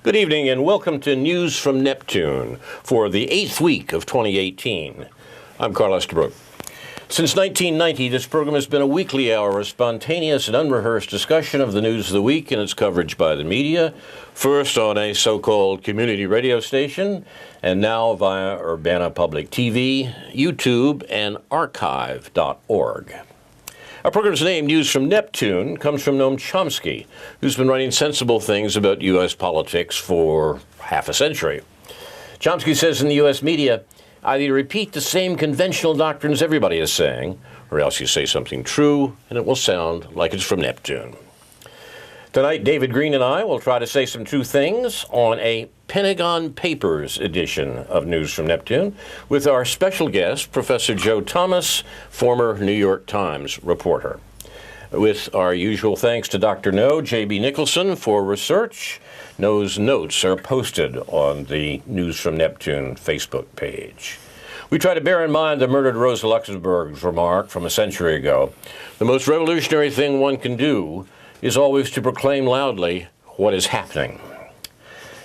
Good evening and welcome to News from Neptune for the 8th week of 2018. I'm Carl Estabrook. Since 1990, this program has been a weekly hour of spontaneous and unrehearsed discussion of the news of the week and its coverage by the media, first on a so-called community radio station, and now via Urbana Public TV, YouTube, and archive.org. Our program's name, News from Neptune, comes from Noam Chomsky, who's been writing sensible things about U.S. politics for half a century. Chomsky says in the U.S. media, either you repeat the same conventional doctrines everybody is saying, or else you say something true, and it will sound like it's from Neptune. Tonight, David Green and I will try to say some true things on a Pentagon Papers edition of News from Neptune with our special guest, Professor Joe Thomas, former New York Times reporter. With our usual thanks to Dr. No, J.B. Nicholson, for research. No's notes are posted on the News from Neptune Facebook page. We try to bear in mind the murdered Rosa Luxemburg's remark from a century ago. The most revolutionary thing one can do is always to proclaim loudly what is happening.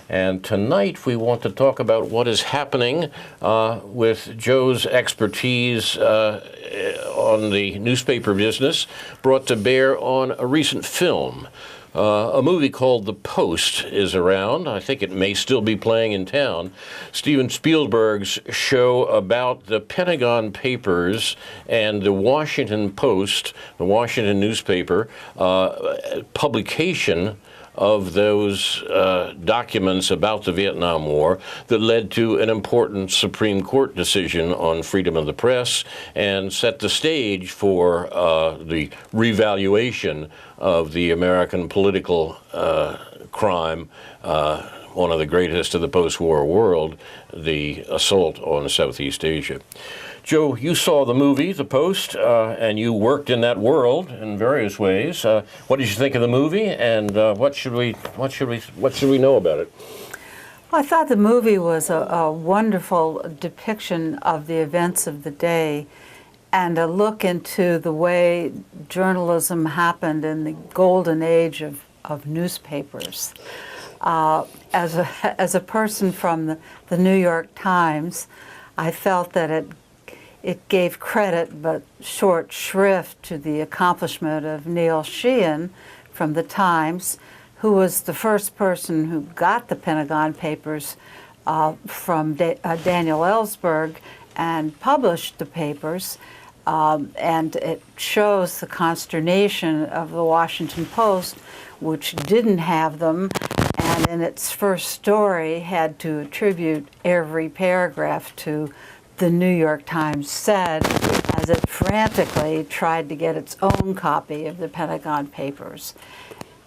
And tonight we want to talk about what is happening with Joe's expertise on the newspaper business brought to bear on a recent film. A movie called The Post is around. I think it may still be playing in town. Steven Spielberg's show about the Pentagon Papers and the Washington Post, the Washington newspaper, publication of those documents about the Vietnam War that led to an important Supreme Court decision on freedom of the press and set the stage for the revaluation of the American political crime, one of the greatest of the post-war world, the assault on Southeast Asia. Joe, you saw the movie, The Post, and you worked in that world in various ways. What did you think of the movie, and what should we know about it? Well, I thought the movie was a wonderful depiction of the events of the day and a look into the way journalism happened in the golden age of newspapers. As a person from the New York Times, I felt that it gave credit but short shrift to the accomplishment of Neil Sheehan from the Times, who was the first person who got the Pentagon Papers from Daniel Ellsberg and published the papers. And it shows the consternation of the Washington Post, which didn't have them, and in its first story had to attribute every paragraph to the New York Times said, as it frantically tried to get its own copy of the Pentagon Papers.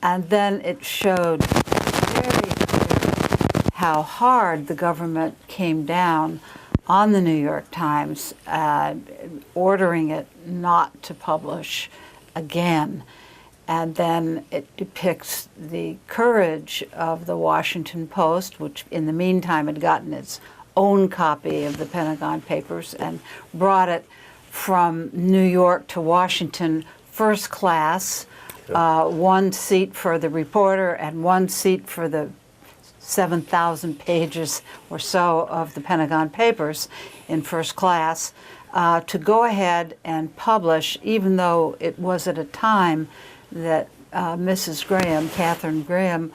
And then it showed very clearly how hard the government came down on the New York Times, ordering it not to publish again. And then it depicts the courage of the Washington Post, which in the meantime had gotten its own copy of the Pentagon Papers and brought it from New York to Washington first class, one seat for the reporter and one seat for the 7,000 pages or so of the Pentagon Papers in first class, to go ahead and publish, even though it was at a time that Mrs. Graham, Catherine Graham,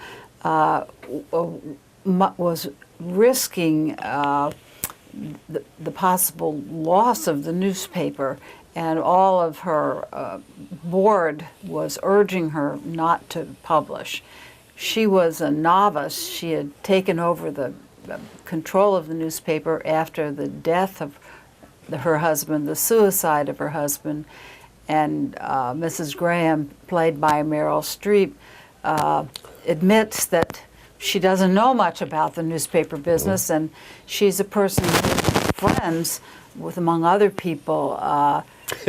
was risking the possible loss of the newspaper, and all of her board was urging her not to publish. She was a novice. She had taken over the control of the newspaper after the death of her husband, the suicide of her husband, and Mrs. Graham, played by Meryl Streep, admits that she doesn't know much about the newspaper business, and she's a person who's friends with, among other people,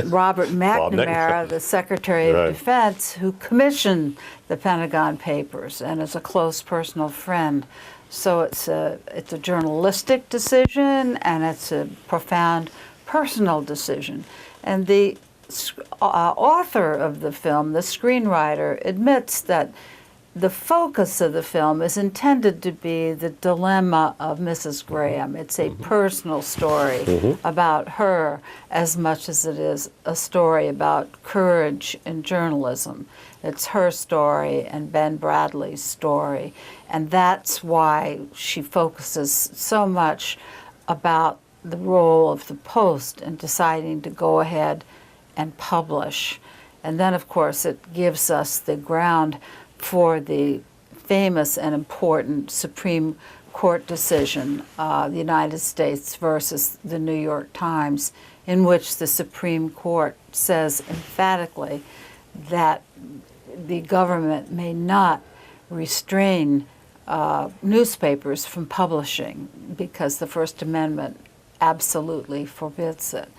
Robert McNamara, the Secretary of Defense, who commissioned the Pentagon Papers and is a close personal friend. So it's a journalistic decision, and it's a profound personal decision. And the author of the film, the screenwriter, admits that the focus of the film is intended to be the dilemma of Mrs. Graham. It's a personal story about her as much as it is a story about courage in journalism. It's her story and Ben Bradley's story, and that's why she focuses so much about the role of the Post in deciding to go ahead and publish. And then, of course, it gives us the ground for the famous and important Supreme Court decision, the United States versus the New York Times, in which the Supreme Court says emphatically that the government may not restrain newspapers from publishing because the First Amendment absolutely forbids it.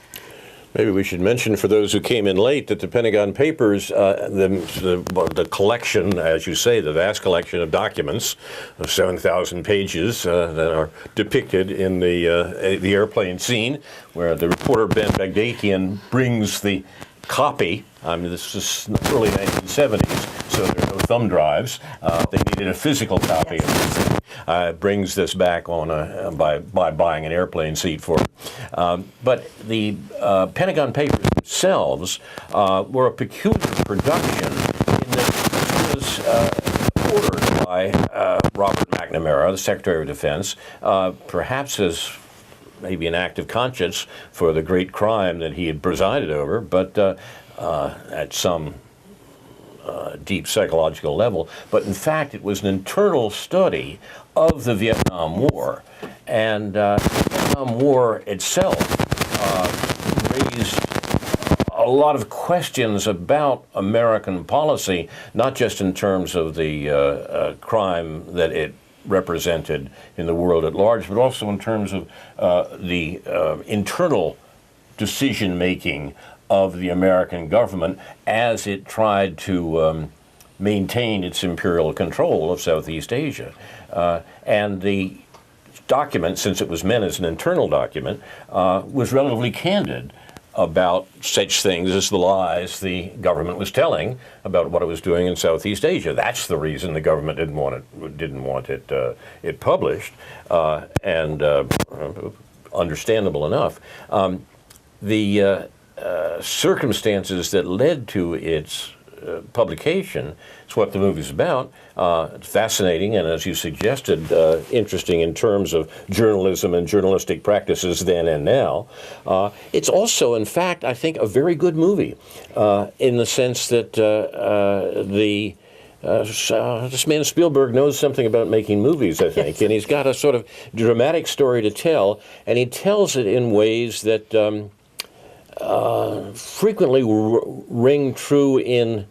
Maybe we should mention for those who came in late that the Pentagon Papers, the collection, as you say, the vast collection of documents of 7,000 pages that are depicted in the airplane scene, where the reporter Ben Bagdatian brings the copy. I mean, this is early 1970s, so there are no thumb drives. They needed a physical copy of this thing. Brings this back on by buying an airplane seat for it. But the Pentagon Papers themselves were a peculiar production in that it was ordered by Robert McNamara, the Secretary of Defense, perhaps as maybe an act of conscience for the great crime that he had presided over, but at some deep psychological level. But in fact, it was an internal study of the Vietnam War. And the Vietnam War itself raised a lot of questions about American policy, not just in terms of the crime that it represented in the world at large, but also in terms of the internal decision-making of the American government as it tried to maintain its imperial control of Southeast Asia. And the document, since it was meant as an internal document, was relatively candid about such things as the lies the government was telling about what it was doing in Southeast Asia. That's the reason the government didn't want it published, and understandable enough. The circumstances that led to its publication is what the movie's about. It's fascinating, and as you suggested, interesting in terms of journalism and journalistic practices then and now. It's also, in fact, I think, a very good movie in the sense that this man Spielberg knows something about making movies, I think, and he's got a sort of dramatic story to tell, and he tells it in ways that frequently ring true in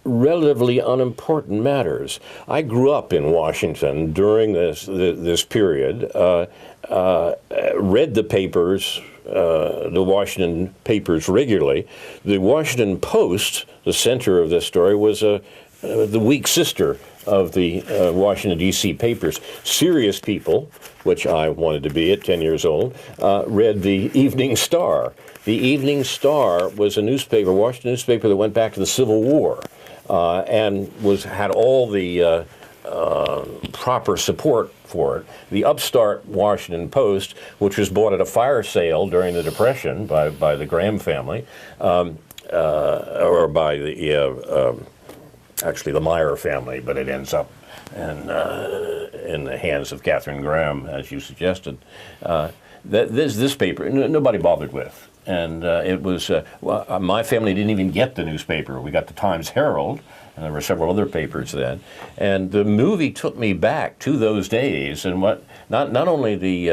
relatively unimportant matters. I grew up in Washington during this period, read the papers, the Washington papers regularly. The Washington Post, the center of this story, was the weak sister of the Washington, D.C. papers. Serious people, which I wanted to be at 10 years old, read the Evening Star. The Evening Star was a newspaper, Washington newspaper that went back to the Civil War, and had all the proper support for it. The upstart Washington Post, which was bought at a fire sale during the Depression by the Graham family, or by the actually the Meyer family, but it ends up in the hands of Catherine Graham, as you suggested. This paper, nobody bothered with. And it was, my family didn't even get the newspaper. We got the Times Herald, and there were several other papers then. And the movie took me back to those days, and what not only the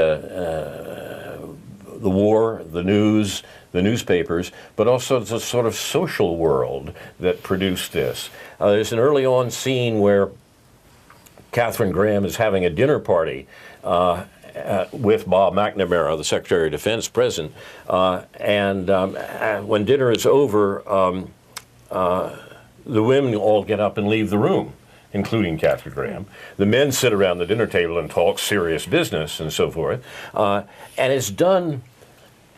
war, the news, the newspapers, but also the sort of social world that produced this. There's an early on scene where Catherine Graham is having a dinner party with Bob McNamara, the Secretary of Defense, present. And when dinner is over, the women all get up and leave the room, including Catherine Graham. The men sit around the dinner table and talk serious business and so forth. And it's done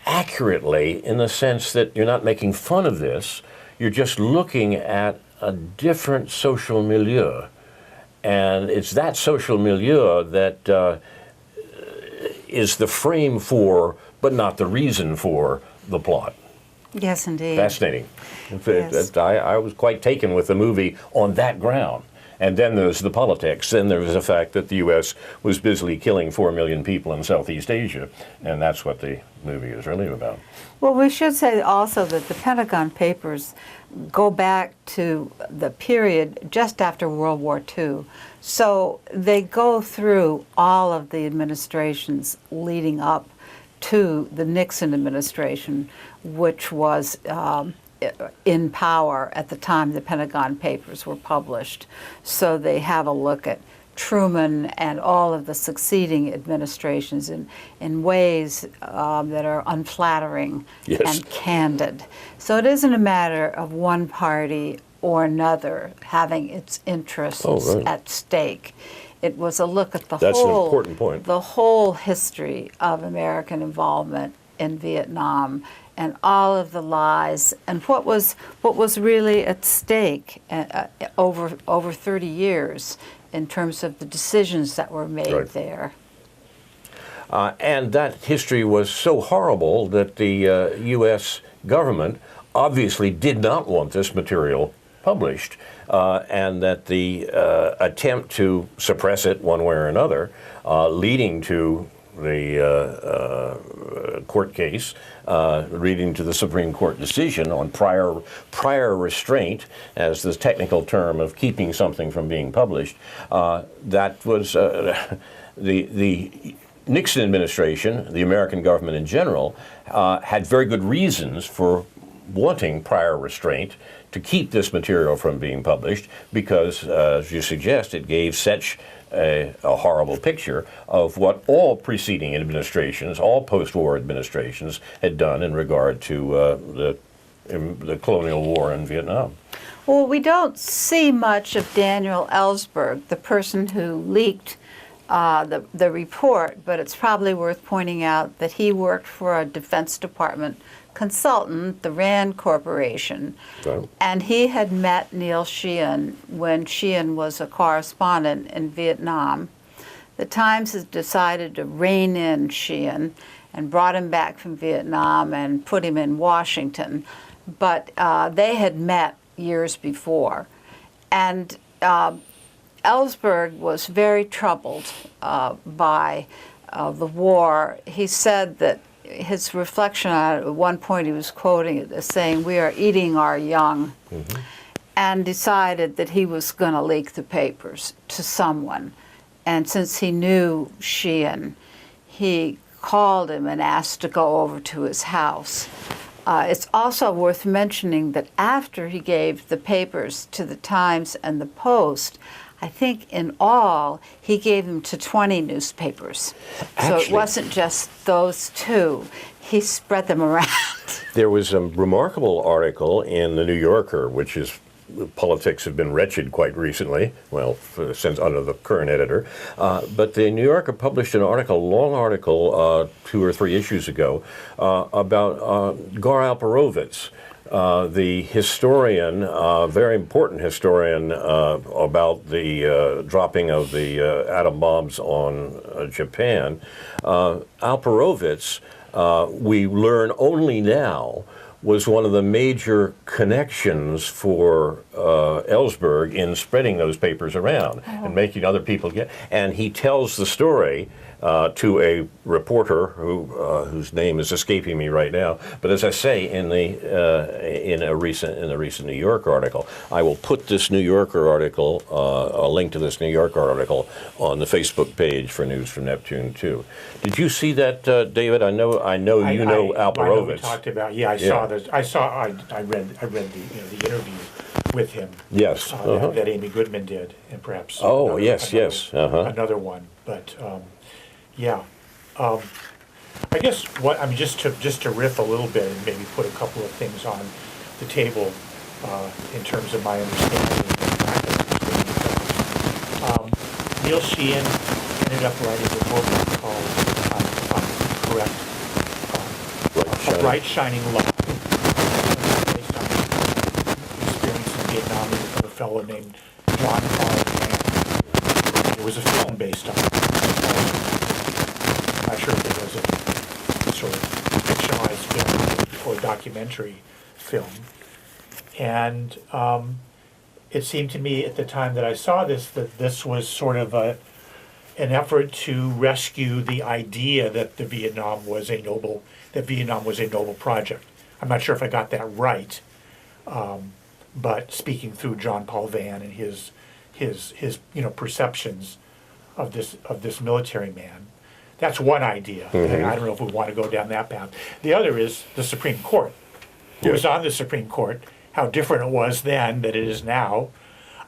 accurately in the sense that you're not making fun of this. You're just looking at a different social milieu And it's that social milieu that is the frame for, but not the reason for, the plot. Yes, indeed. Fascinating. Yes. I was quite taken with the movie on that ground. And then there's the politics. Then there was the fact that the U.S. was busily killing 4 million people in Southeast Asia. And that's what the movie is really about. Well, we should say also that the Pentagon Papers go back to the period just after World War II. So they go through all of the administrations leading up to the Nixon administration, which was in power at the time the Pentagon Papers were published. So they have a look at Truman and all of the succeeding administrations in ways that are unflattering Yes. and candid. So it isn't a matter of one party or another having its interests right. at stake. It was a look at the That's an whole, important point. the whole history of American involvement in Vietnam and all of the lies and what was really at stake over 30 years in terms of the decisions that were made Right. there. And that history was so horrible that the U.S. government obviously did not want this material published, and that the attempt to suppress it one way or another, leading to the court case, leading to the Supreme Court decision on prior restraint, as the technical term of keeping something from being published. That was the Nixon administration, the American government in general, had very good reasons for wanting prior restraint to keep this material from being published because, as you suggest, it gave such a horrible picture of what all preceding administrations, all post-war administrations, had done in regard to the colonial war in Vietnam. Well, we don't see much of Daniel Ellsberg, the person who leaked the report, but it's probably worth pointing out that he worked for a Defense Department consultant, the Rand Corporation, Right. and he had met Neil Sheehan when Sheehan was a correspondent in Vietnam. The Times has decided to rein in Sheehan and brought him back from Vietnam and put him in Washington, but they had met years before. And Ellsberg was very troubled by the war. He said that his reflection on it, at one point he was quoting it as saying, "We are eating our young," and decided that he was going to leak the papers to someone. And since he knew Sheehan, he called him and asked to go over to his house. It's also worth mentioning that after he gave the papers to the Times and the Post, I think in all, he gave them to 20 newspapers. So it wasn't just those two. He spread them around. There was a remarkable article in the New Yorker, which is politics have been wretched quite recently, well, since under the current editor. But the New Yorker published an article, a long article, 2 or 3 issues ago, about Gar Alperovitz, the historian, very important historian about the dropping of the atom bombs on Japan. Alperovitz, we learn only now, was one of the major connections for Ellsberg in spreading those papers around and making other people get. And he tells the story to a reporter whose name is escaping me right now. But as I say in the recent New Yorker article, I will put this New Yorker article, a link to this New Yorker article, on the Facebook page for News from Neptune too. Did you see that, David? I know you know Alperovitz. I know we talked about. Yeah, I saw this. I read the interview with him. Yes. That Amy Goodman did, and perhaps. Another one, but. Yeah, I guess just to riff a little bit and maybe put a couple of things on the table in terms of my understanding and practice. Neil Sheehan ended up writing a book called, if I'm correct, A Bright Shining Light, based on experience in Vietnam with a fellow named John R. Grant. there was a film based on it. I'm not sure if it was a sort of fictionalized film or documentary film. And it seemed to me at the time that I saw this that this was sort of an effort to rescue the idea that Vietnam was a noble project. I'm not sure if I got that right, but speaking through John Paul Vann and his perceptions of this military man, that's one idea. And I don't know if we want to go down that path. The other is the Supreme Court. Who was on the Supreme Court, how different it was then than it is now.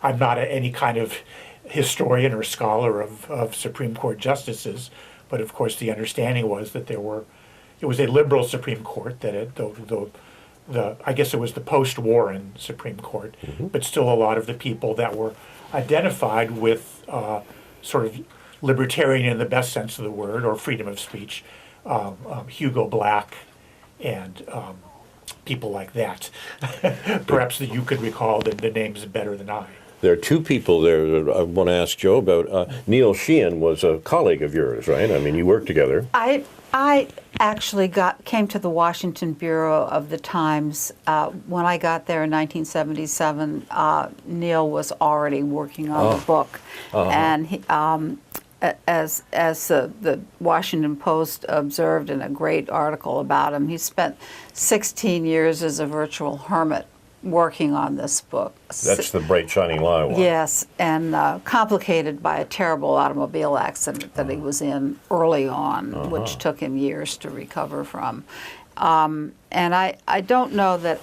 I'm not any kind of historian or scholar of Supreme Court justices, but of course the understanding was that it was a liberal Supreme Court, that I guess it was the post-Warren Supreme Court, but still a lot of the people that were identified with sort of libertarian in the best sense of the word, or freedom of speech, Hugo Black and people like that. Perhaps that you could recall the names better than I. There are two people there that I want to ask Joe about. Neil Sheehan was a colleague of yours, right? I mean, you worked together. I actually came to the Washington Bureau of the Times when I got there in 1977. Neil was already working on the book, and he, as the Washington Post observed in a great article about him, he spent 16 years as a virtual hermit working on this book. That's the Bright Shining Lie one. Yes, and complicated by a terrible automobile accident that he was in early on, which took him years to recover from. And I don't know that,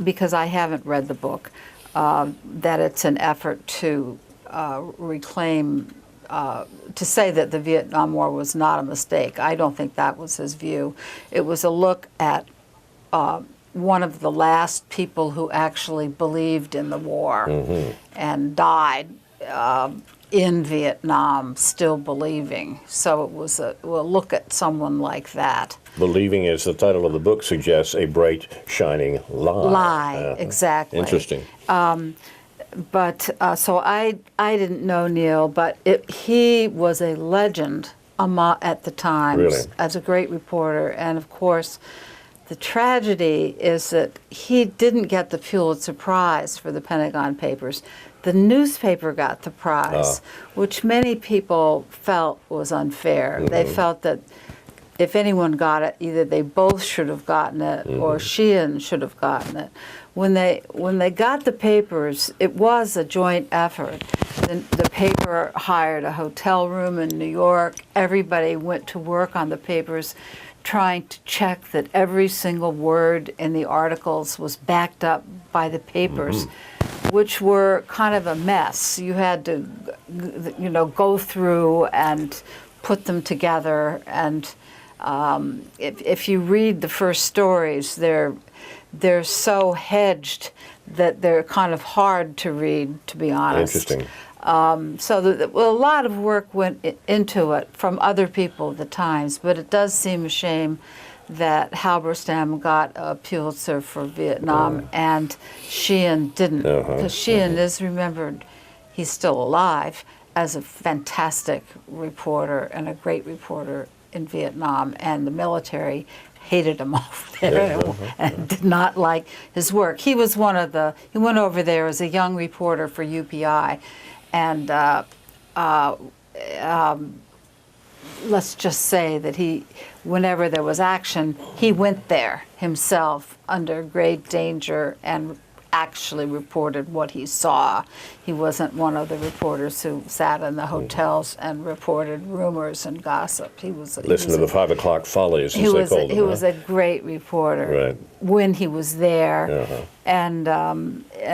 because I haven't read the book, that it's an effort to reclaim, to say that the Vietnam War was not a mistake. I don't think that was his view. It was a look at one of the last people who actually believed in the war and died in Vietnam still believing. So it was a look at someone like that. Believing, as the title of the book suggests, a bright, shining lie. Exactly. Interesting. But so I didn't know Neil, but he was a legend at the Times as a great reporter. And of course, the tragedy is that he didn't get the Pulitzer Prize for the Pentagon Papers. The newspaper got the prize, which many people felt was unfair. They felt that if anyone got it, either they both should have gotten it or Sheehan should have gotten it. When they got the papers, it was a joint effort. The paper hired a hotel room in New York. Everybody went to work on the papers, trying to check that every single word in the articles was backed up by the papers, which were kind of a mess. You had to, go through and put them together. And if you read the first stories, they're so hedged that they're kind of hard to read, to be honest. Interesting. So a lot of work went into it from other people at the Times, but it does seem a shame that Halberstam got a Pulitzer for Vietnam and Sheehan didn't, because Sheehan is remembered, he's still alive, as a fantastic reporter and a great reporter in Vietnam, and the military hated him off there and did not like his work. He was he went over there as a young reporter for UPI, and let's just say that whenever there was action, he went there himself under great danger and actually reported what he saw. He wasn't one of the reporters who sat in the hotels and reported rumors and gossip. Listen to the 5 o'clock follies, as they called them. He was a great reporter when he was there, and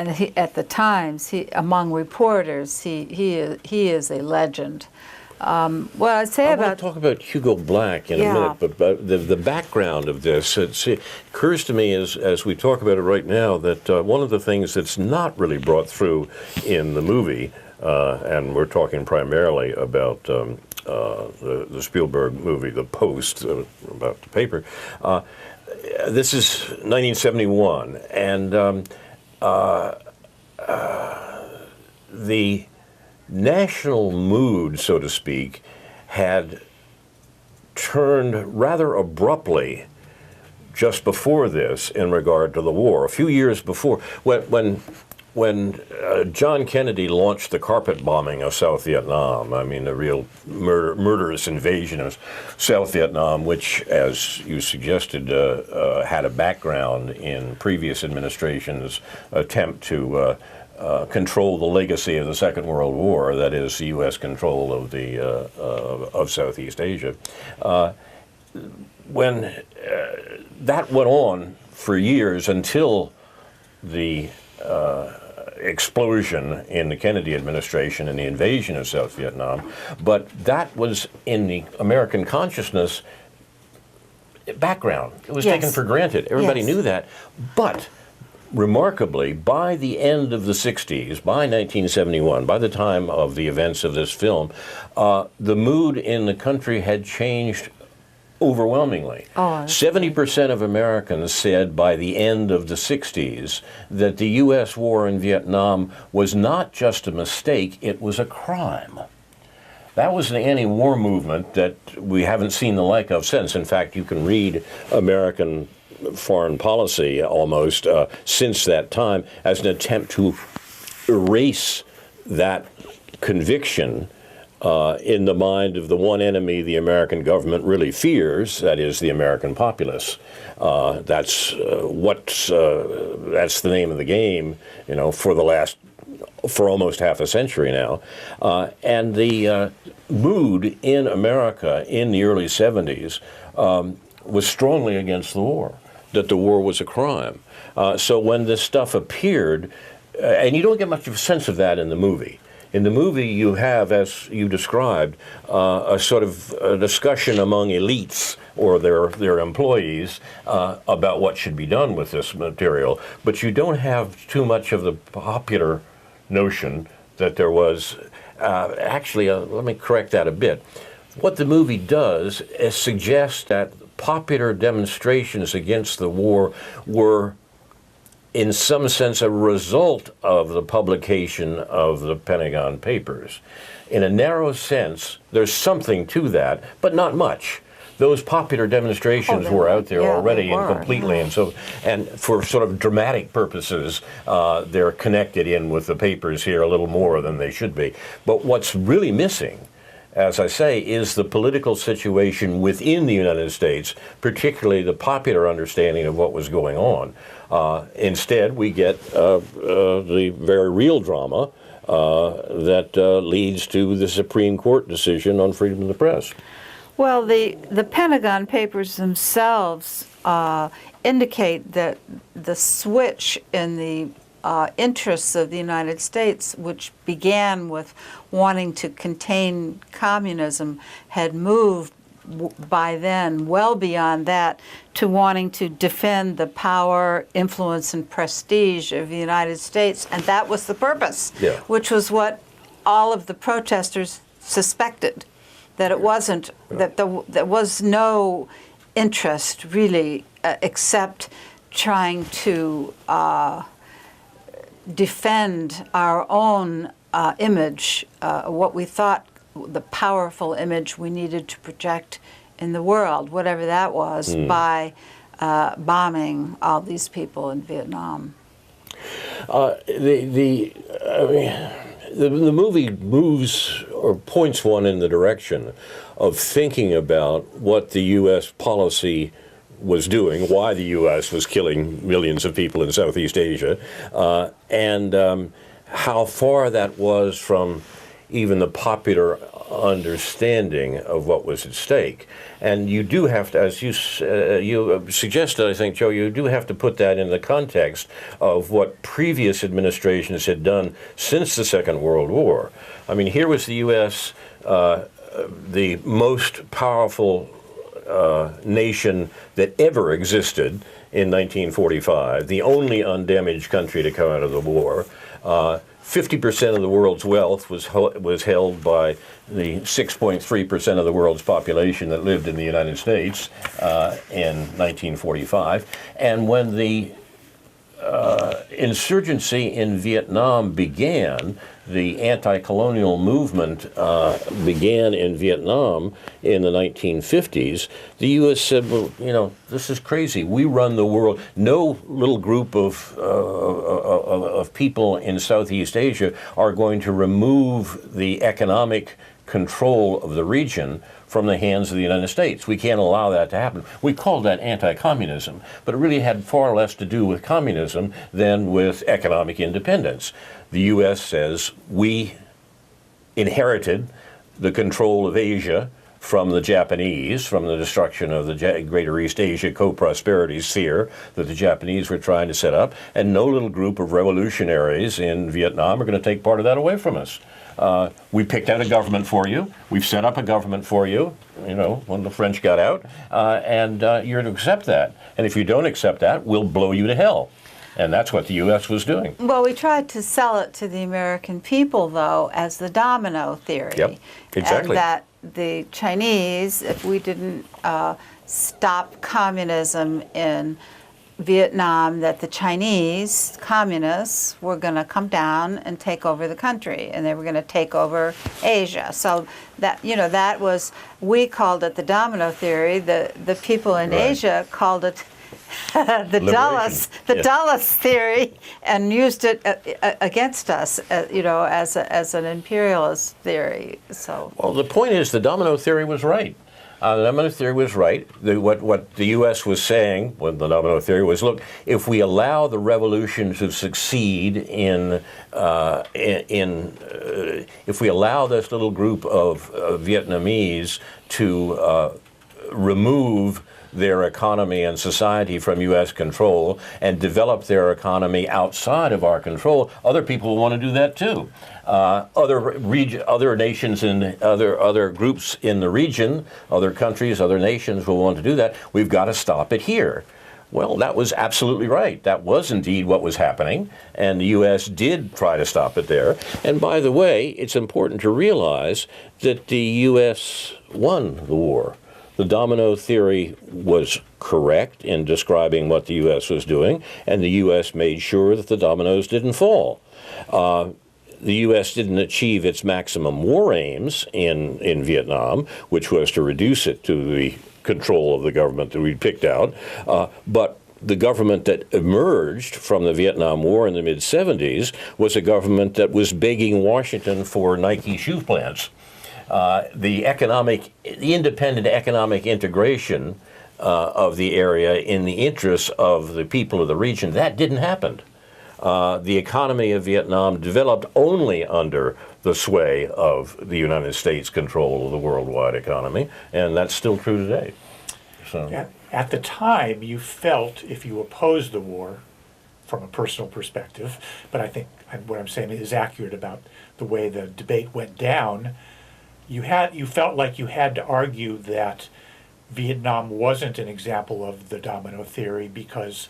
he, at the Times, among reporters, he is a legend. Well, I'd say I want to talk about Hugo Black in a minute, but the background of this, it occurs to me as we talk about it right now that one of the things that's not really brought through in the movie, and we're talking primarily about the Spielberg movie, The Post, about the paper, this is 1971, and national mood, so to speak, had turned rather abruptly just before this in regard to the war. A few years before, when John Kennedy launched the carpet bombing of South Vietnam, I mean, a real murderous invasion of South Vietnam, which, as you suggested, had a background in previous administrations' attempt to control the legacy of the Second World War, that is, the U.S. control of of Southeast Asia. When that went on for years until the explosion in the Kennedy administration and the invasion of South Vietnam, but that was in the American consciousness background. It was taken for granted. Everybody knew that. But remarkably, by the end of the 60s, by 1971, by the time of the events of this film, the mood in the country had changed overwhelmingly. 70% of Americans said by the end of the 60s that the U.S. war in Vietnam was not just a mistake, it was a crime. That was the anti-war movement that we haven't seen the like of since. In fact, you can read American foreign policy almost since that time as an attempt to erase that conviction in the mind of the one enemy the American government really fears, that is the American populace. That's the name of the game, you know, for almost half a century now. And the mood in America in the early 70s was strongly against the war, that the war was a crime. So when this stuff appeared, and you don't get much of a sense of that in the movie. In the movie, you have, as you described, a sort of a discussion among elites or their employees about what should be done with this material. But you don't have too much of the popular notion that there was. Actually, let me correct that a bit. What the movie does is suggest that popular demonstrations against the war were, in some sense, a result of the publication of the Pentagon Papers. In a narrow sense, there's something to that, but not much. Those popular demonstrations were out there already and completely, and for sort of dramatic purposes, they're connected in with the papers here a little more than they should be. But what's really missing, as I say, is the political situation within the United States, particularly the popular understanding of what was going on. Instead, we get the very real drama that leads to the Supreme Court decision on freedom of the press. Well, the Pentagon Papers themselves indicate that the switch in the interests of the United States, which began with wanting to contain communism, had moved by then well beyond that to wanting to defend the power, influence, and prestige of the United States. And that was the purpose, which was what all of the protesters suspected, that it wasn't, that there was no interest really except trying to defend our own image, what we thought the powerful image we needed to project in the world, whatever that was, by bombing all these people in Vietnam. The movie moves or points one in the direction of thinking about what the U.S. policy was doing, why the U.S. was killing millions of people in Southeast Asia, and how far that was from even the popular understanding of what was at stake. And you do have to, as you suggested, I think, Joe, you do have to put that in the context of what previous administrations had done since the Second World War. I mean, here was the U.S., the most powerful nation that ever existed in 1945, the only undamaged country to come out of the war. 50% of the world's wealth was held by the 6.3% of the world's population that lived in the United States in 1945. And when the insurgency in Vietnam began, the anti-colonial movement began in Vietnam in the 1950s, the U.S. said, well, this is crazy. We run the world. No little group of people in Southeast Asia are going to remove the economic control of the region from the hands of the United States. We can't allow that to happen. We called that anti-communism, but it really had far less to do with communism than with economic independence. The U.S. says we inherited the control of Asia from the Japanese, from the destruction of the Greater East Asia co-prosperity sphere that the Japanese were trying to set up, and no little group of revolutionaries in Vietnam are going to take part of that away from us. We picked out a government for you. We've set up a government for you, when the French got out, and you're to accept that. And if you don't accept that, we'll blow you to hell. And that's what the U.S. was doing. Well, we tried to sell it to the American people, though, as the domino theory. Yep, exactly. And that the Chinese, if we didn't stop communism in Vietnam, that the Chinese communists were going to come down and take over the country, and they were going to take over Asia. So that that was, we called it the domino theory. The people in Asia called it the Dulles theory, and used it against us, as an imperialist theory. So, well, the point is, the domino theory was right. The domino theory was right. What the U.S. was saying when the domino theory was, look, if we allow the revolution to succeed if we allow this little group of Vietnamese to remove their economy and society from U.S. control and develop their economy outside of our control, other people will want to do that too. Other nations and other groups in the region, other countries, other nations will want to do that. We've got to stop it here. Well, that was absolutely right. That was indeed what was happening, and the U.S. did try to stop it there. And by the way, it's important to realize that the U.S. won the war. The domino theory was correct in describing what the U.S. was doing, and the U.S. made sure that the dominoes didn't fall. The U.S. didn't achieve its maximum war aims in Vietnam, which was to reduce it to the control of the government that we picked out, but the government that emerged from the Vietnam War in the mid-'70s was a government that was begging Washington for Nike shoe plants. The independent economic integration of the area in the interests of the people of the region, that didn't happen. The economy of Vietnam developed only under the sway of the United States' control of the worldwide economy, and that's still true today. So, at the time, you felt, if you opposed the war, from a personal perspective, but I think what I'm saying is accurate about the way the debate went down, you felt like you had to argue that Vietnam wasn't an example of the domino theory because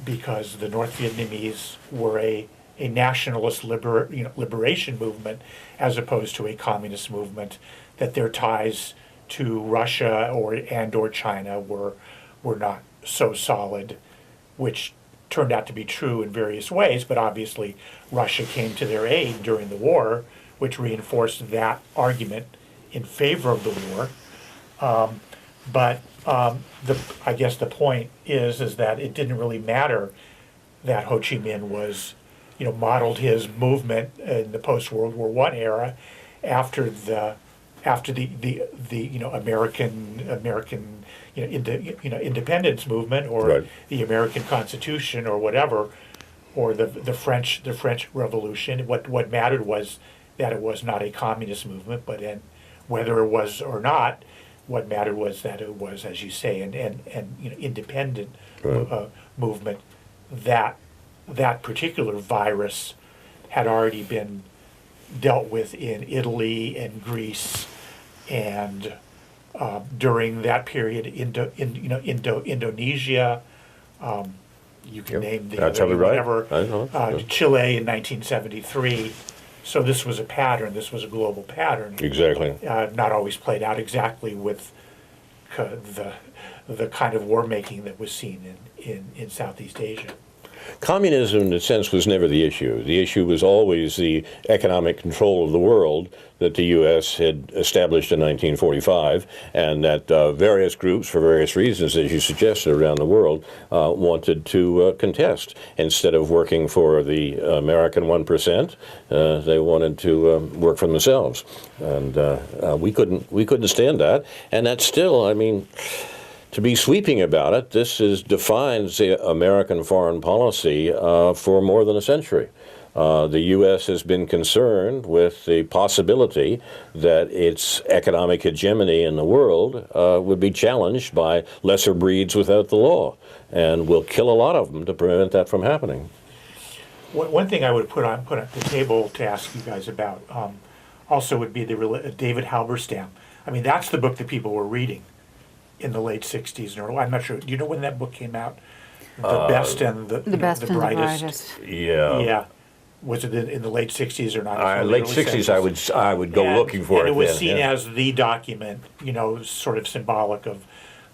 the North Vietnamese were a nationalist liberation movement as opposed to a communist movement, that their ties to Russia or China were not so solid, which turned out to be true in various ways, but obviously Russia came to their aid during the war, which reinforced that argument in favor of the war. I guess the point is that it didn't really matter that Ho Chi Minh was, modeled his movement in the post-World War I era after the American independence movement, or right, the American Constitution, or whatever, or the French Revolution. What mattered was that it was not a communist movement, but whether it was or not, what mattered was that it was, as you say, an independent right, movement. That particular virus had already been dealt with in Italy and Greece, and during that period, Indonesia. You can name the whatever. Chile in 1973. So this was a pattern. This was a global pattern. exactly. Not always played out exactly with the kind of war making that was seen in Southeast Asia. Communism, in a sense, was never the issue. The issue was always the economic control of the world that the U.S. had established in 1945, and that various groups, for various reasons, as you suggested, around the world, wanted to contest. Instead of working for the American 1%, they wanted to work for themselves. And we couldn't stand that. And that's still, I mean, to be sweeping about it, this defines the American foreign policy for more than a century. The U.S. has been concerned with the possibility that its economic hegemony in the world would be challenged by lesser breeds without the law, and will kill a lot of them to prevent that from happening. One thing I would put on the table to ask you guys about also would be the David Halberstam. I mean, that's the book that people were reading in the late 60s. And I'm not sure. Do you know when that book came out? The Best and the Brightest. Yeah. Yeah. Was it in the late 60s or not? Late 60s, I would go looking for it. And it was then, seen as the document, sort of symbolic of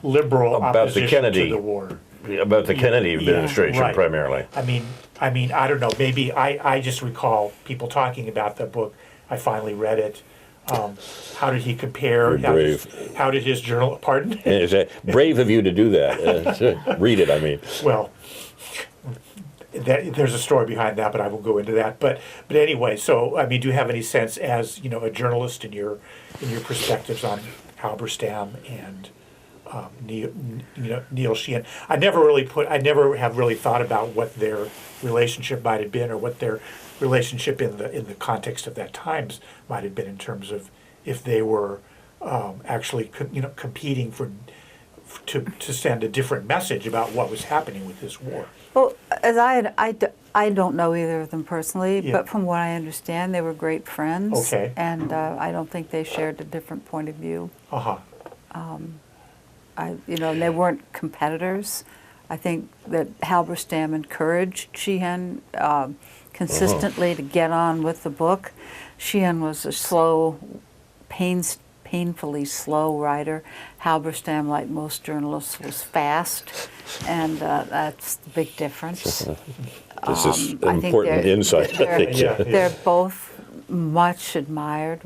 liberal about opposition the Kennedy, to the war. About the Kennedy administration, right. primarily. I mean, I don't know. Maybe I just recall people talking about the book. I finally read it. How did he compare? How did his journal? Pardon? Is that brave of you to do that? Read it. I mean. Well, there's a story behind that, but I won't go into that. But anyway, so I mean, do you have any sense, as a journalist, in your perspectives on Halberstam and Neil Sheehan? I never have really thought about what their relationship might have been, or what their relationship in the context of that times might have been, in terms of if they were actually competing to send a different message about what was happening with this war. Well, as I don't know either of them personally, Yeah. but from what I understand, they were great friends. Okay. And I don't think they shared a different point of view. Uh-huh. And they weren't competitors. I think that Halberstam encouraged Sheehan consistently to get on with the book. Sheehan was a slow, painfully slow writer. Halberstam, like most journalists, was fast, and that's the big difference. This is I think important insight. I think. They're both much admired,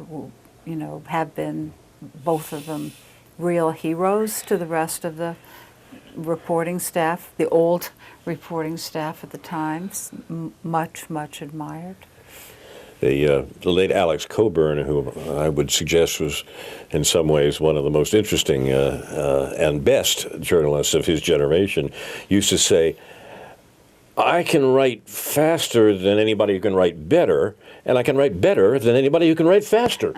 have been, both of them, real heroes to the rest of the reporting staff, the old reporting staff at the Times, much admired. The late Alex Coburn, who I would suggest was in some ways one of the most interesting and best journalists of his generation, used to say, I can write faster than anybody who can write better, and I can write better than anybody who can write faster.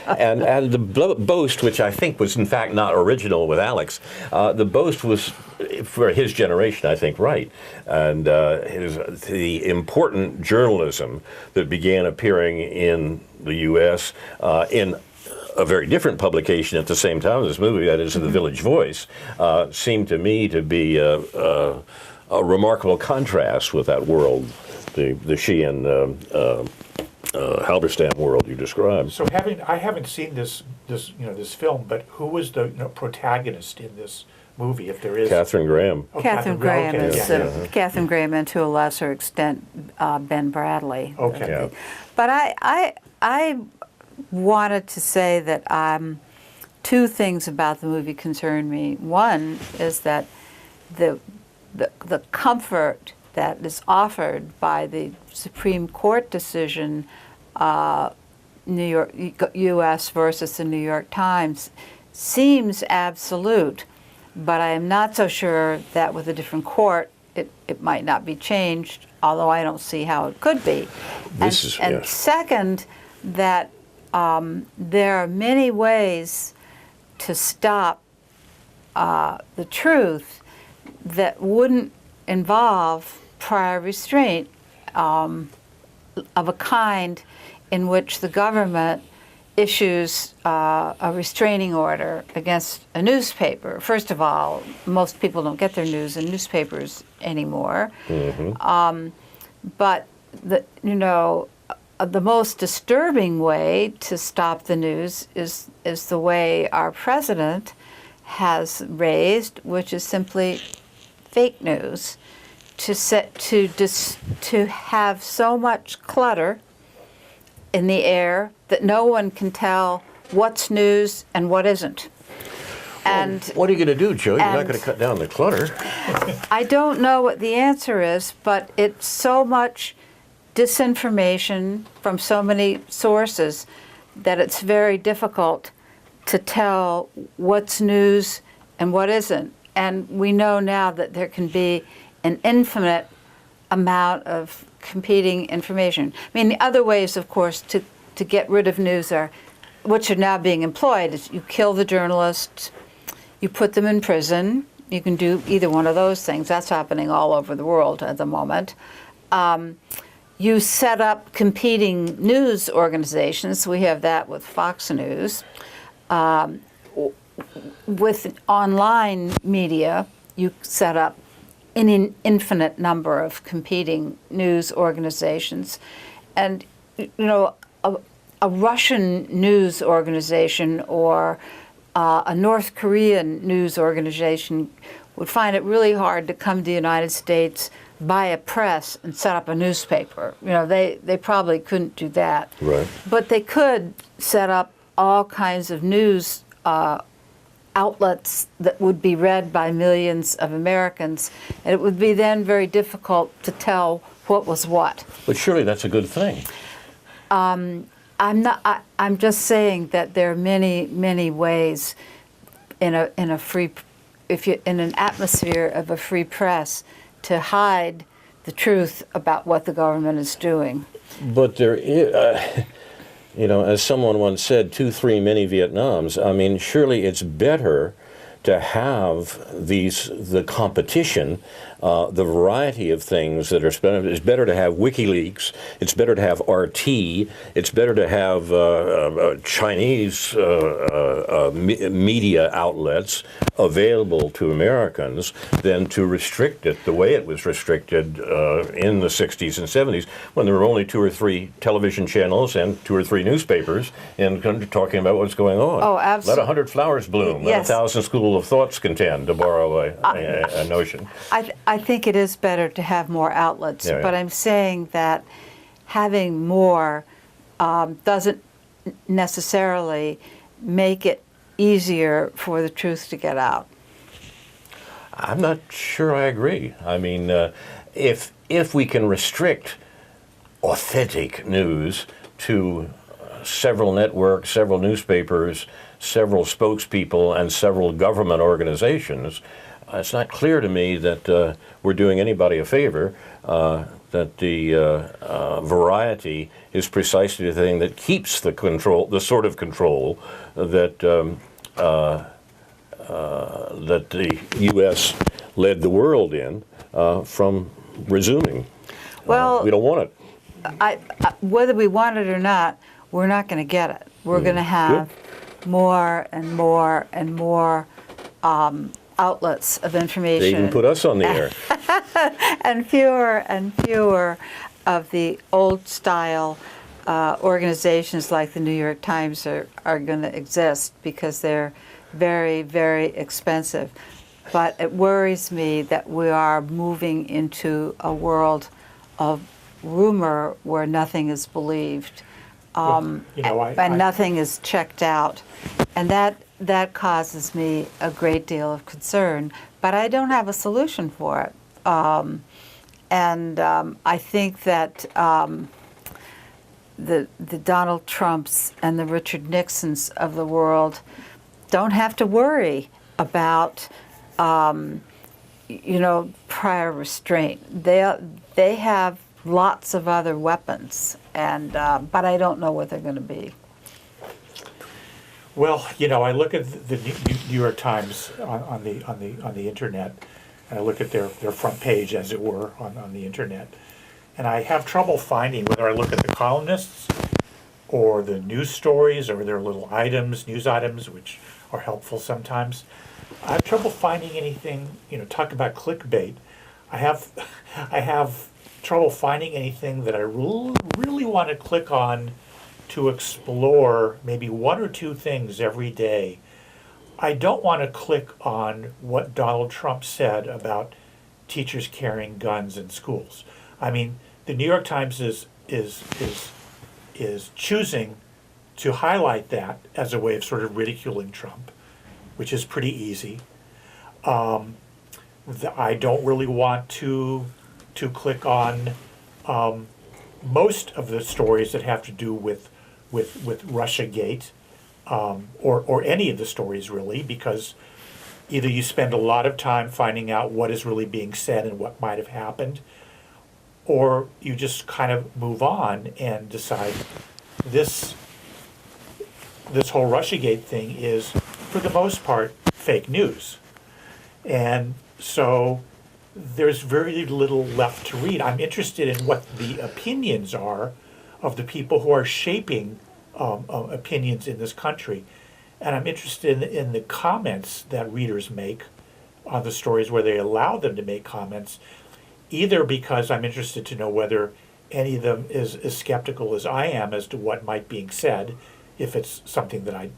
and the boast, which I think was in fact not original with Alex, the boast was for his generation, I think, right. And the important journalism that began appearing in the U.S. In a very different publication at the same time as this movie, that is The Village Voice, seemed to me to be a remarkable contrast with that world, the Sheehan Halberstam world you described. So I haven't seen this film, but who was the protagonist in this movie, if there is? Catherine Graham. Oh, Catherine Graham okay. is Catherine Graham, and to a lesser extent Ben Bradley. Okay. Yeah. But I wanted to say that two things about the movie concern me. One is that the comfort that is offered by the Supreme Court decision, New York, U.S. versus the New York Times, seems absolute, but I am not so sure that with a different court it might not be changed, although I don't see how it could be. And second, that there are many ways to stop the truth that wouldn't involve prior restraint of a kind in which the government issues a restraining order against a newspaper. First of all, most people don't get their news in newspapers anymore. Mm-hmm. But the most disturbing way to stop the news is the way our president has raised, which is simply fake news. to have so much clutter in the air that no one can tell what's news and what isn't. And What are you going to do, Joe? You're not and- going to cut down the clutter. I don't know what the answer is, but it's so much disinformation from so many sources that it's very difficult to tell what's news and what isn't. And we know now that there can be an infinite amount of competing information. I mean, the other ways, of course, to get rid of news are, which are now being employed, is you kill the journalists, you put them in prison. You can do either one of those things. That's happening all over the world at the moment. You set up competing news organizations. We have that with Fox News. With online media, you set up an infinite number of competing news organizations. And, you know, a Russian news organization or a North Korean news organization would find it really hard to come to the United States, buy a press, and set up a newspaper. You know, they probably couldn't do that. Right. But they could set up all kinds of news outlets that would be read by millions of Americans, and it would be then very difficult to tell what was what. But surely that's a good thing. I'm just saying that there are many ways in a free, if you in an atmosphere of a free press, to hide the truth about what the government is doing. But there is, you know, as someone once said, 2-3 mini Vietnams. I mean, surely it's better to have the competition, the variety of things that are spent. It's better to have WikiLeaks. It's better to have RT. It's better to have Chinese media outlets available to Americans than to restrict it the way it was restricted in the 60s and 70s, when there were only 2 or 3 television channels and 2 or 3 newspapers and talking about what's going on. Oh, absolutely. Let 100 flowers bloom. Let Yes. 1,000 schools of thoughts contend, to borrow a notion. I think it is better to have more outlets, Yeah, but yeah. I'm saying that having more doesn't necessarily make it easier for the truth to get out. I'm not sure I agree. I mean, if we can restrict authentic news to several networks, several newspapers, several spokespeople, and several government organizations, it's not clear to me that we're doing anybody a favor, that the variety is precisely the thing that keeps the control, the sort of control that that the U.S. led the world in from resuming. Well, We don't want it. whether we want it or not, we're not going to get it. We're going to have more and more and more outlets of information. They even put us on the air. and fewer of the old style organizations like the New York Times are going to exist because they're very, very expensive. But it worries me that we are moving into a world of rumor where nothing is believed, You know, and nothing is checked out. And that causes me a great deal of concern, but I don't have a solution for it. I think that the Donald Trumps and the Richard Nixons of the world don't have to worry about prior restraint. They have lots of other weapons, but I don't know what they're going to be. Well, you know, I look at the New York Times on the internet, and I look at their front page, as it were, on the internet, and I have trouble finding, whether I look at the columnists or the news stories or their little news items, which are helpful sometimes. I have trouble finding anything. You know, talk about clickbait. I have trouble finding anything that I really want to click on to explore maybe 1 or 2 things every day. I don't want to click on what Donald Trump said about teachers carrying guns in schools. I mean, the New York Times is choosing to highlight that as a way of sort of ridiculing Trump, which is pretty easy. I don't really want to click on most of the stories that have to do with Russiagate, or any of the stories really, because either you spend a lot of time finding out what is really being said and what might have happened, or you just kind of move on and decide this whole Russiagate thing is, for the most part, fake news. And so there's very little left to read. I'm interested in what the opinions are of the people who are shaping opinions in this country. And I'm interested in the comments that readers make on the stories, where they allow them to make comments, either because I'm interested to know whether any of them is as skeptical as I am as to what might be said, if it's something that I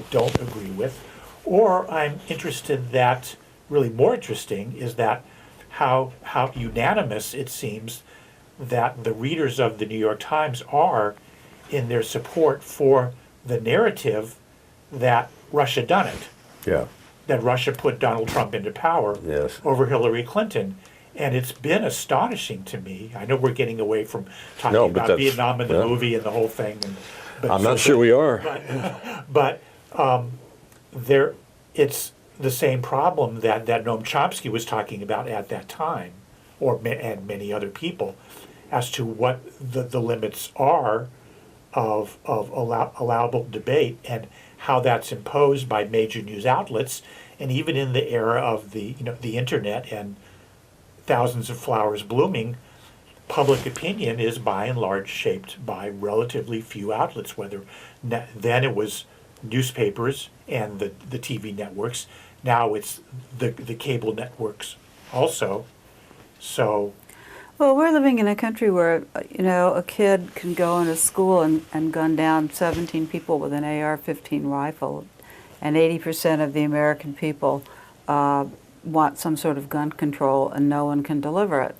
don't agree with, or I'm interested that, really more interesting, is that how unanimous it seems that the readers of the New York Times are in their support for the narrative that Russia done it, Yeah. that Russia put Donald Trump into power Yes. over Hillary Clinton. And it's been astonishing to me. I know we're getting away from talking No, but about that's- Vietnam and the yeah. movie and the whole thing. But I'm not sure we are. But there, it's the same problem that Noam Chomsky was talking about at that time, and many other people, as to what the limits are of allowable debate, and how that's imposed by major news outlets, and even in the era of the internet and thousands of flowers blooming, public opinion is by and large shaped by relatively few outlets. Whether then it was newspapers and the TV networks. Now it's the cable networks also. So, Well, we're living in a country where, a kid can go into school and gun down 17 people with an AR-15 rifle, and 80% of the American people want some sort of gun control, and no one can deliver it.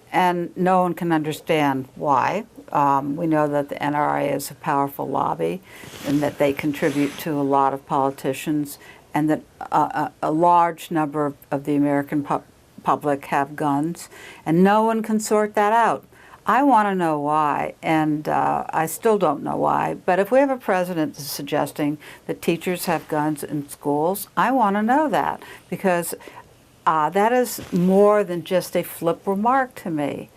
And no one can understand why. We know that the NRA is a powerful lobby, and that they contribute to a lot of politicians, and that a large number of the American public have guns, and no one can sort that out. I want to know why, and I still don't know why, but if we have a president that's suggesting that teachers have guns in schools, I want to know that, because that is more than just a flip remark to me.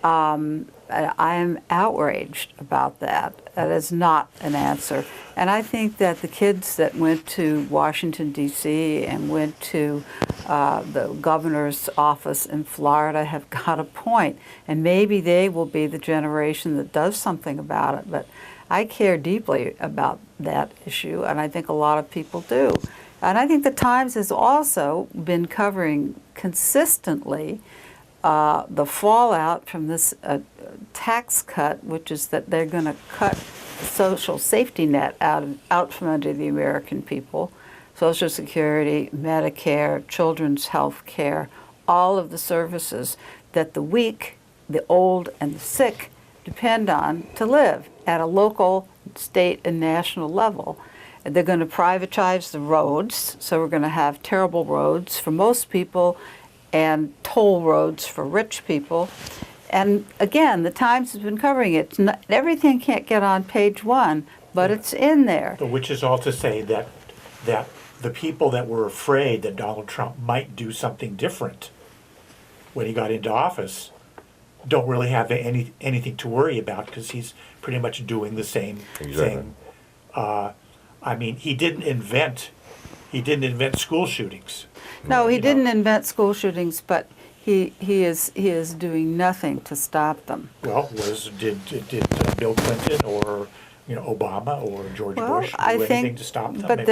I am outraged about that. That is not an answer. And I think that the kids that went to Washington, D.C. and went to the governor's office in Florida have got a point. And maybe they will be the generation that does something about it. But I care deeply about that issue, and I think a lot of people do. And I think the Times has also been covering consistently the fallout from this tax cut, which is that they're going to cut the social safety net out from under the American people. Social Security, Medicare, children's health care, all of the services that the weak, the old, and the sick depend on to live at a local, state, and national level. They're going to privatize the roads, so we're going to have terrible roads for most people and toll roads for rich people. And again, the Times has been covering it. Everything can't get on page one, but it's in there. which is all to say that the people that were afraid that Donald Trump might do something different when he got into office don't really have anything to worry about, because he's pretty much doing the same thing. I mean, he didn't invent school shootings. No, he didn't invent school shootings, but he is doing nothing to stop them. Well, did Bill Clinton or Obama or George Bush do anything to stop them? But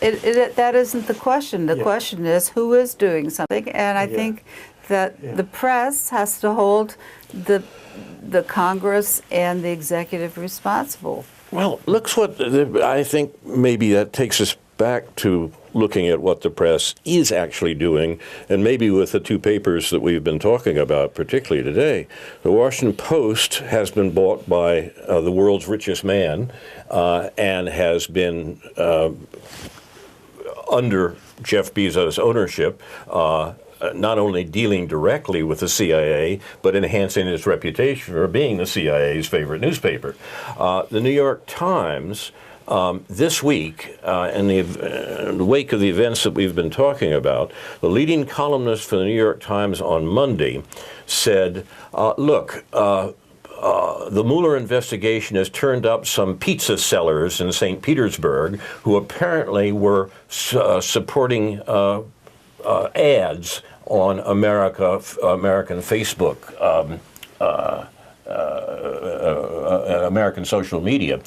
that isn't the question. The question is who is doing something, and I think that the press has to hold the Congress and the executive responsible. Well, looks what I think maybe that takes us back to looking at what the press is actually doing, and maybe with the two papers that we've been talking about, particularly today. The Washington Post has been bought by the world's richest man and has been under Jeff Bezos' ownership, not only dealing directly with the CIA, but enhancing its reputation for being the CIA's favorite newspaper. The New York Times, this week, in the wake of the events that we've been talking about, the leading columnist for the New York Times on Monday said, look, the Mueller investigation has turned up some pizza sellers in St. Petersburg who apparently were supporting ads on American Facebook, American social media.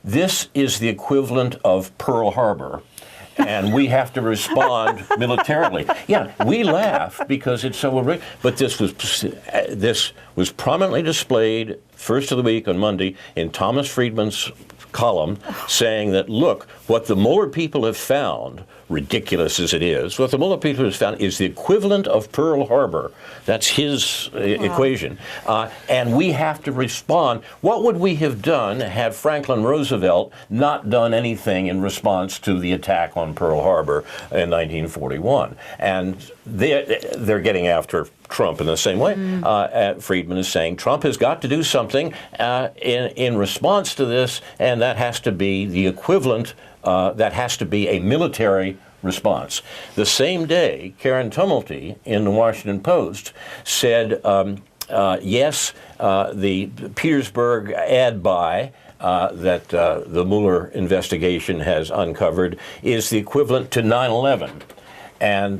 This is the equivalent of Pearl Harbor, and we have to respond militarily. Yeah, we laugh because it's so horrific, but this was prominently displayed first of the week on Monday in Thomas Friedman's column, saying that, look, what the Mueller people have found, ridiculous as it is, what the Mueller people have found is the equivalent of Pearl Harbor. That's his equation. And we have to respond. What would we have done had Franklin Roosevelt not done anything in response to the attack on Pearl Harbor in 1941? And they're getting after Trump in the same way. Friedman is saying Trump has got to do something in response to this, and that has to be the equivalent, that has to be a military response. The same day, Karen Tumulty in the Washington Post said, yes, the Petersburg ad buy that the Mueller investigation has uncovered is the equivalent to 9/11. And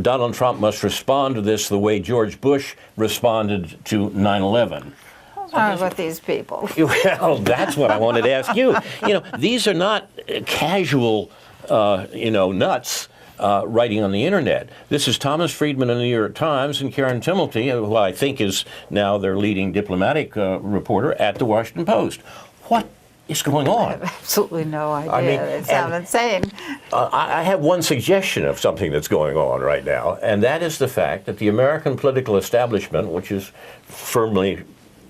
Donald Trump must respond to this the way George Bush responded to 9/11. What's wrong with these people? Well, that's what I wanted to ask you. You know, these are not casual, nuts writing on the internet. This is Thomas Friedman in the New York Times and Karen Tumulty, who I think is now their leading diplomatic reporter at the Washington Post. What is going on? I have absolutely no idea. I mean, it sounds insane. I have one suggestion of something that's going on right now, and that is the fact that the American political establishment, which is firmly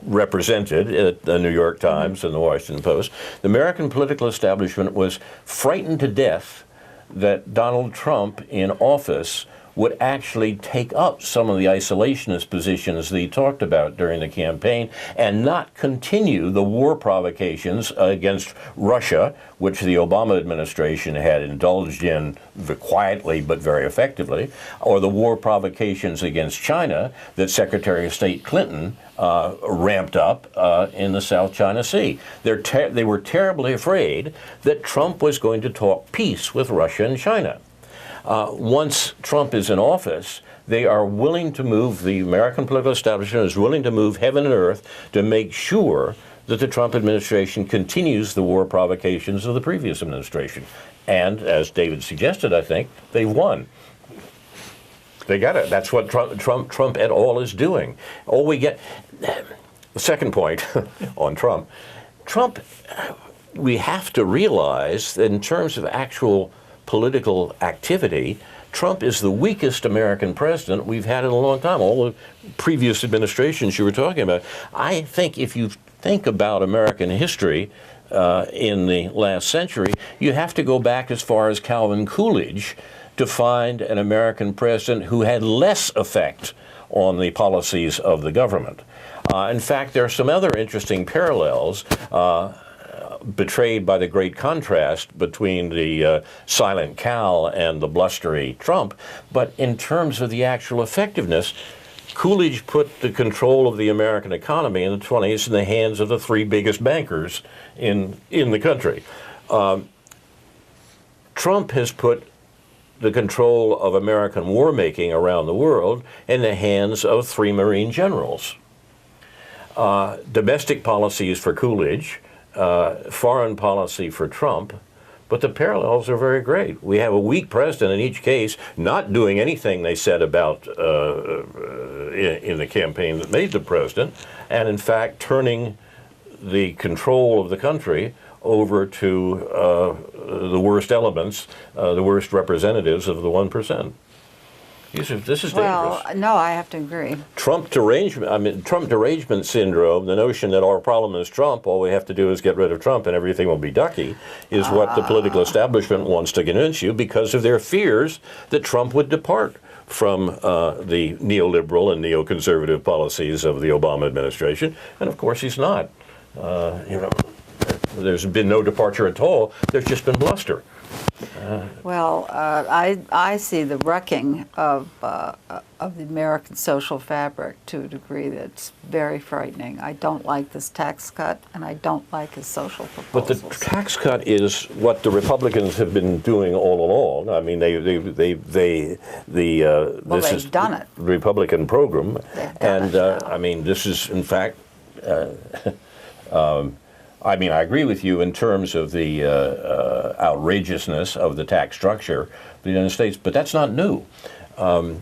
represented at the New York Times and the Washington Post, the American political establishment was frightened to death that Donald Trump in office would actually take up some of the isolationist positions that he talked about during the campaign and not continue the war provocations against Russia, which the Obama administration had indulged in quietly but very effectively, or the war provocations against China that Secretary of State Clinton ramped up in the South China Sea. They were terribly afraid that Trump was going to talk peace with Russia and China. Once Trump is in office, they are willing to move, the American political establishment is willing to move heaven and earth to make sure that the Trump administration continues the war provocations of the previous administration. And as David suggested, I think, they've won. They got it. That's what Trump et al. Is doing. All we get, the second point on Trump, we have to realize that in terms of actual political activity, Trump is the weakest American president we've had in a long time. All the previous administrations you were talking about. I think if you think about American history in the last century, you have to go back as far as Calvin Coolidge to find an American president who had less effect on the policies of the government. In fact, there are some other interesting parallels betrayed by the great contrast between the silent Cal and the blustery Trump. But in terms of the actual effectiveness, Coolidge put the control of the American economy in the 20s in the hands of the three biggest bankers in the country. Trump has put the control of American war-making around the world in the hands of three Marine generals. Domestic policy is for Coolidge, foreign policy for Trump, but the parallels are very great. We have a weak president in each case, not doing anything they said about in the campaign that made the president, and in fact turning the control of the country over to the worst elements, the worst representatives of the 1%. This is dangerous. Well, no, I have to agree. Trump derangement syndrome, the notion that our problem is Trump, all we have to do is get rid of Trump and everything will be ducky, is what the political establishment wants to convince you because of their fears that Trump would depart from the neoliberal and neoconservative policies of the Obama administration. And of course he's not. There's been no departure at all. There's just been bluster. Well, I see the wrecking of the American social fabric to a degree that's very frightening. I don't like this tax cut, and I don't like his social But the proposals. tax cut is what the Republicans have been doing all along. I mean, this they've is done it. the Republican program, They've done and it now. I mean, this is in fact. I mean, I agree with you in terms of the outrageousness of the tax structure of the United States, but that's not new. Well,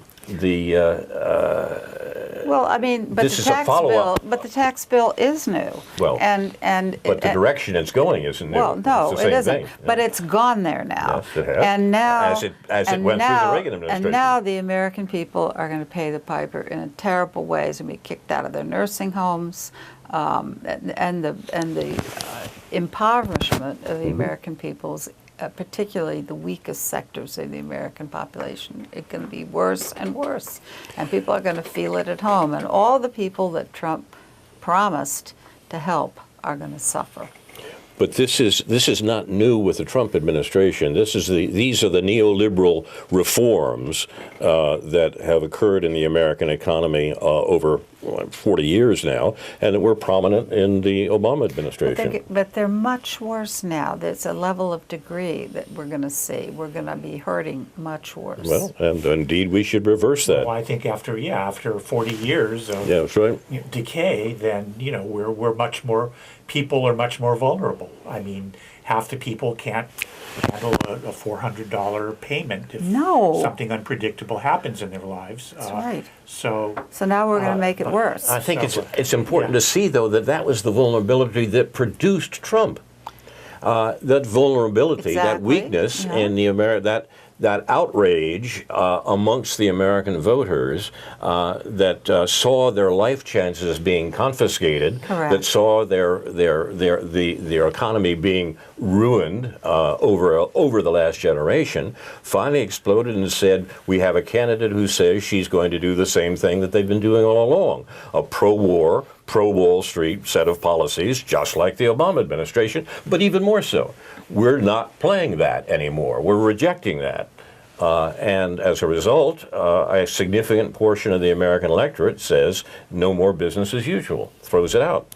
I mean, but This the is a tax follow-up. bill, but the tax bill is new. Well, and But the direction it's going isn't new. Well, no, it's the it same isn't. thing. But it's gone there now. Yes, it has. And now, As it and went through the now- Reagan administration. And now the American people are going to pay the piper in terrible ways and be kicked out of their nursing homes, and the impoverishment of the Mm-hmm. American people's. Particularly the weakest sectors of the American population, it's going to be worse and worse, and people are going to feel it at home. And all the people that Trump promised to help are going to suffer. But this is not new with the Trump administration. These are the neoliberal reforms that have occurred in the American economy over 40 years now, and that were prominent in the Obama administration. But they're much worse now. There's a level of degree that we're going to see. We're going to be hurting much worse. Well, and indeed we should reverse that. Well, I think after 40 years of Yeah, that's right. decay, then we're much more. People are much more vulnerable. I mean, half the people can't handle a $400 payment if No. something unpredictable happens in their lives. That's right. So So now we're going to make it worse. I think So- it's important yeah. to see, though, that was the vulnerability that produced Trump. That vulnerability, that Exactly, weakness yeah. in the that outrage amongst the American voters that saw their life chances being confiscated, Correct. that saw their economy being ruined over the last generation, finally exploded and said, we have a candidate who says she's going to do the same thing that they've been doing all along, a pro-war, pro-Wall Street set of policies, just like the Obama administration, but even more so. We're not playing that anymore. We're rejecting that. And as a result, a significant portion of the American electorate says no more business as usual, throws it out.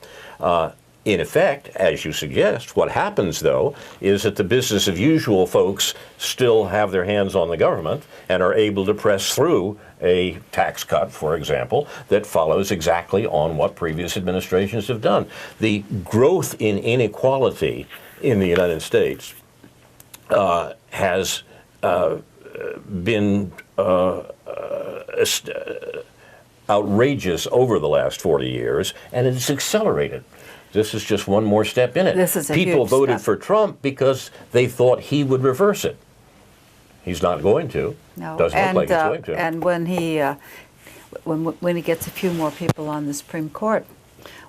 In effect, as you suggest, what happens, though, is that the business as usual folks still have their hands on the government and are able to press through a tax cut, for example, that follows exactly on what previous administrations have done. The growth in inequality in the United States has been outrageous over the last 40 years, and it's accelerated. This is just one more step in it. This is a People huge voted step. for Trump because they thought he would reverse it. He's not going to. No. Doesn't look like he's going to. And when he gets a few more people on the Supreme Court,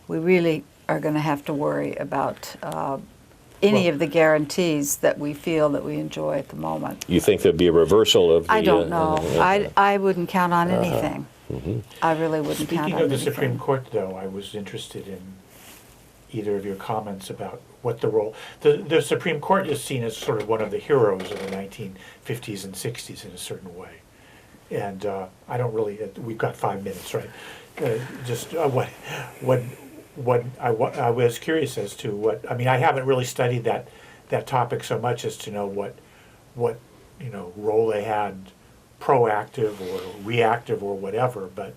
we really are going to have to worry about any of the guarantees that we feel that we enjoy at the moment. You think there'd be a reversal of the... I don't know. I wouldn't count on anything. I really wouldn't count Speaking on of the anything. Supreme Court, though, I was interested in either of your comments about what the role... The Supreme Court is seen as sort of one of the heroes of the 1950s and 60s in a certain way. And I don't really... We've got 5 minutes, right? I was curious as to what... I mean, I haven't really studied that topic so much as to know what role they had, proactive or reactive or whatever, but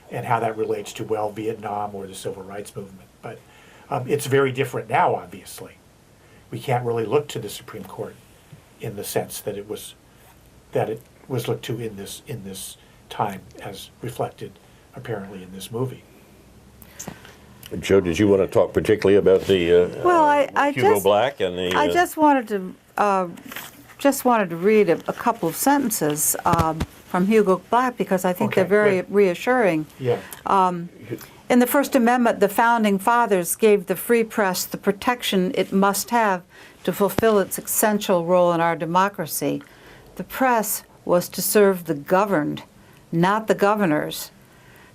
and how that relates to, well, Vietnam or the Civil Rights Movement. But it's very different now, obviously. We can't really look to the Supreme Court in the sense that it was looked to in this time, as reflected apparently in this movie. Joe, did you want to talk particularly about the Well, I Hugo just- Black and the... I just wanted to just wanted to read a couple of sentences from Hugo Black because I think Okay, they're very good. reassuring. Yeah. In the First Amendment, the Founding Fathers gave the free press the protection it must have to fulfill its essential role in our democracy. The press was to serve the governed, not the governors.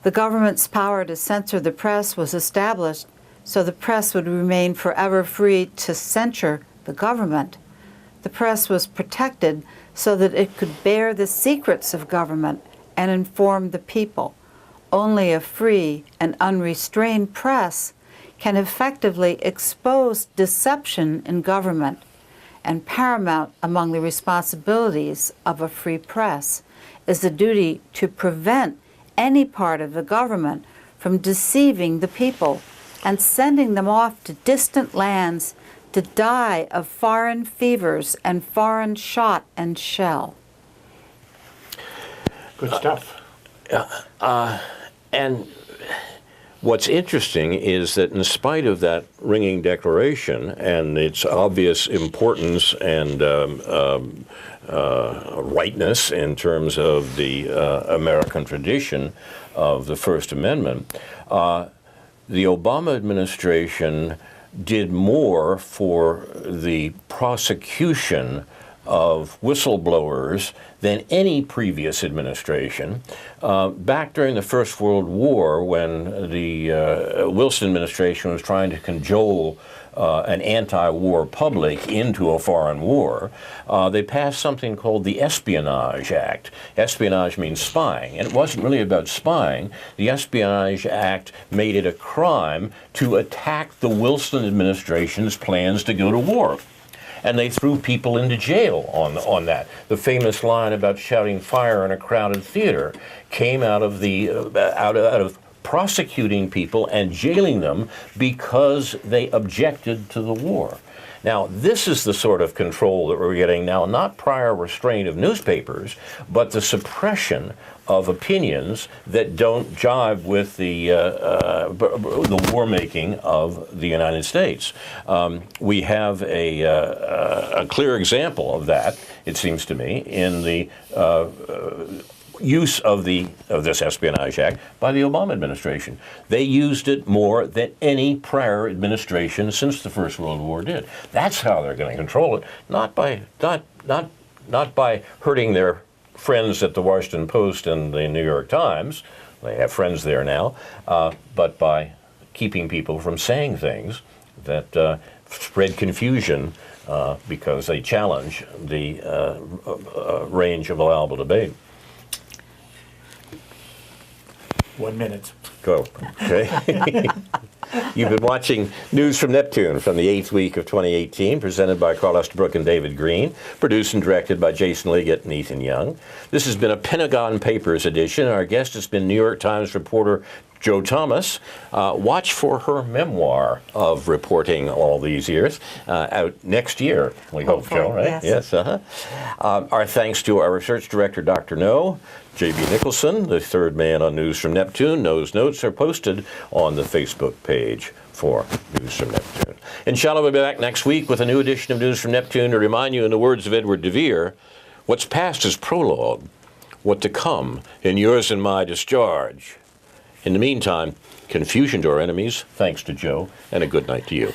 The government's power to censor the press was established so the press would remain forever free to censure the government. The press was protected so that it could bear the secrets of government and inform the people. Only a free and unrestrained press can effectively expose deception in government, and paramount among the responsibilities of a free press is the duty to prevent any part of the government from deceiving the people and sending them off to distant lands to die of foreign fevers and foreign shot and shell. Good stuff. And what's interesting is that in spite of that ringing declaration and its obvious importance and rightness in terms of the American tradition of the First Amendment, the Obama administration did more for the prosecution of whistleblowers than any previous administration. Back during the First World War, when the Wilson administration was trying to cajole an anti-war public into a foreign war, they passed something called the Espionage Act. Espionage means spying, and it wasn't really about spying. The Espionage Act made it a crime to attack the Wilson administration's plans to go to war. And they threw people into jail on that. The famous line about shouting fire in a crowded theater came out of the out of prosecuting people and jailing them because they objected to the war. Now, this is the sort of control that we're getting now, not prior restraint of newspapers, but the suppression of opinions that don't jive with the war making of the United States. We have a clear example of that, it seems to me, in the use of this Espionage Act by the Obama administration. They used it more than any prior administration since the First World War did. That's how they're going to control it, not by hurting their friends at the Washington Post and the New York Times. They have friends there now, but by keeping people from saying things that spread confusion because they challenge the range of allowable debate. 1 minute. Go. Okay. You've been watching News from Neptune from the 8th week of 2018, presented by Carl Estabrook and David Green, produced and directed by Jason Liggett and Ethan Young. This has been a Pentagon Papers edition. Our guest has been New York Times reporter Jo Thomas. Watch for her memoir of reporting all these years, out next year, we hope, Jo, right? Yes. Our thanks to our research director, Dr. No. J.B. Nicholson, the third man on News from Neptune. No's notes are posted on the Facebook page for News from Neptune. Inshallah, we'll be back next week with a new edition of News from Neptune to remind you, in the words of Edward de Vere, what's past is prologue, what to come in yours and my discharge. In the meantime, confusion to our enemies, thanks to Jo, and a good night to you.